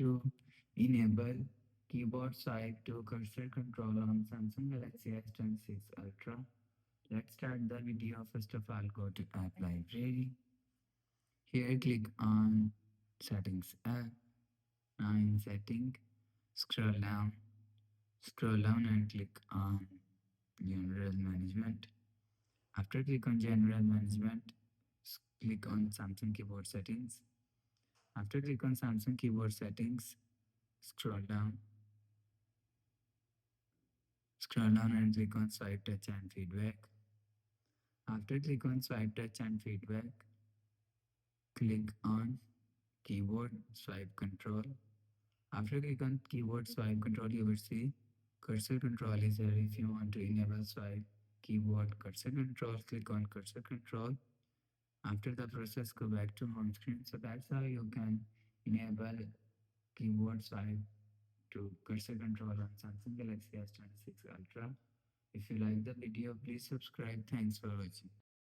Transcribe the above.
to enable keyboard swipe to cursor control on Samsung Galaxy S26 Ultra. Let's start the video. First of all, go to App Library. Here, click on Settings app. Now in Setting, scroll down. Scroll down and click on General Management. After click on General Management, click on Samsung Keyboard Settings. After click on Samsung Keyboard Settings, scroll down. Scroll down and click on Swipe Touch and Feedback. After click on Swipe Touch and Feedback, click on Keyboard Swipe Control. After click on Keyboard Swipe Control, you will see Cursor Control is here. If you want to enable Swipe Keyboard Cursor Control, click on Cursor Control. After the process, go back to home screen. So that's how you can enable keyboard swipe to cursor control on Samsung Galaxy S26 Ultra. If you like the video, please subscribe. Thanks for watching.